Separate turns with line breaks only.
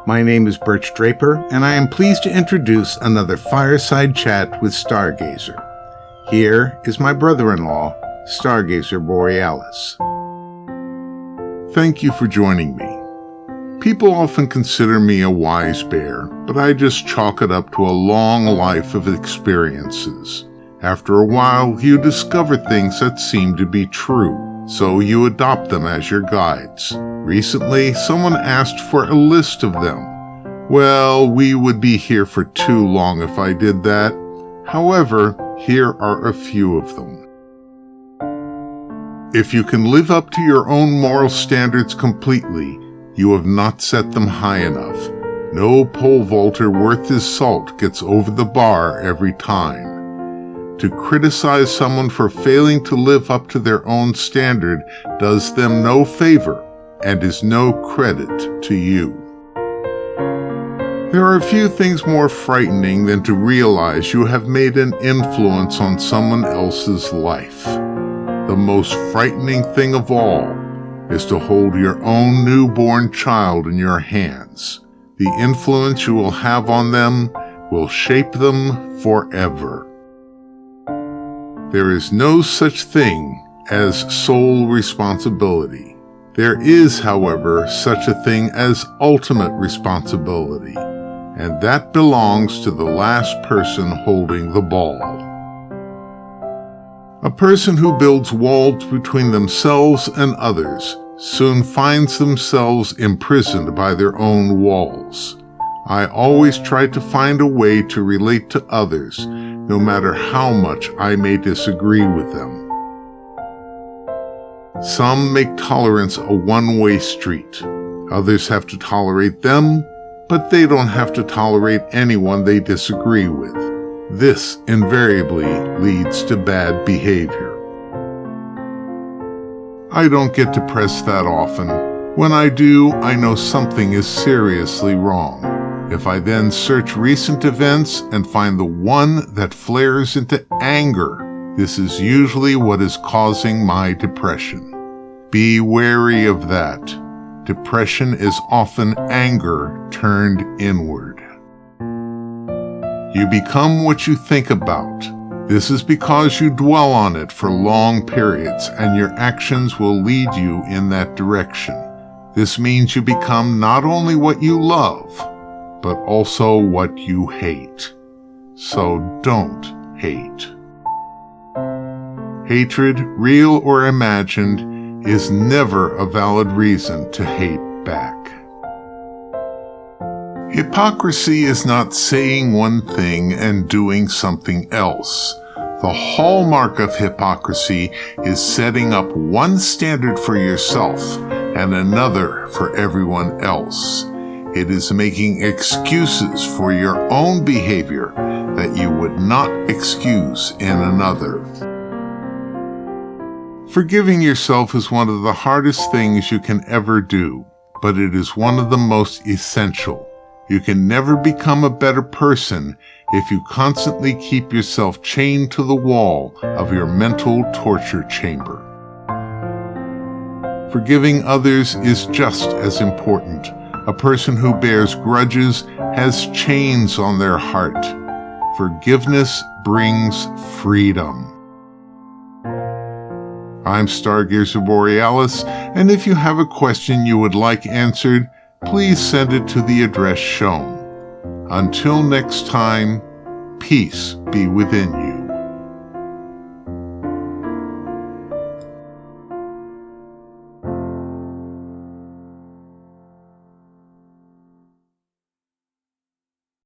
My name is Birch Draper, and I am pleased to introduce another Fireside Chat with Stargazer. Here is my brother-in-law, Stargazer Borealis. Thank you for joining me. People often consider me a wise bear, but I just chalk it up to a long life of experiences. After a while, you discover things that seem to be true, so you adopt them as your guides. Recently, someone asked for a list of them. Well, we would be here for too long if I did that. However, here are a few of them. If you can live up to your own moral standards completely, you have not set them high enough. No pole vaulter worth his salt gets over the bar every time. To criticize someone for failing to live up to their own standard does them no favor and is no credit to you. There are few things more frightening than to realize you have made an influence on someone else's life. The most frightening thing of all is to hold your own newborn child in your hands. The influence you will have on them will shape them forever. There is no such thing as sole responsibility. There is, however, such a thing as ultimate responsibility, and that belongs to the last person holding the ball. A person who builds walls between themselves and others soon finds themselves imprisoned by their own walls. I always try to find a way to relate to others, no matter how much I may disagree with them. Some make tolerance a one-way street. Others have to tolerate them, but they don't have to tolerate anyone they disagree with. This invariably leads to bad behavior. I don't get depressed that often. When I do, I know something is seriously wrong. If I then search recent events and find the one that flares into anger, this is usually what is causing my depression. Be wary of that. Depression is often anger turned inward. You become what you think about. This is because you dwell on it for long periods, and your actions will lead you in that direction. This means you become not only what you love, but also what you hate. So don't hate. Hatred, real or imagined, is never a valid reason to hate back. Hypocrisy is not saying one thing and doing something else. The hallmark of hypocrisy is setting up one standard for yourself and another for everyone else. It is making excuses for your own behavior that you would not excuse in another. Forgiving yourself is one of the hardest things you can ever do, but it is one of the most essential. You can never become a better person if you constantly keep yourself chained to the wall of your mental torture chamber. Forgiving others is just as important. A person who bears grudges has chains on their heart. Forgiveness brings freedom. I'm Stargazer Borealis, and if you have a question you would like answered, please send it to the address shown. Until next time, peace be within you.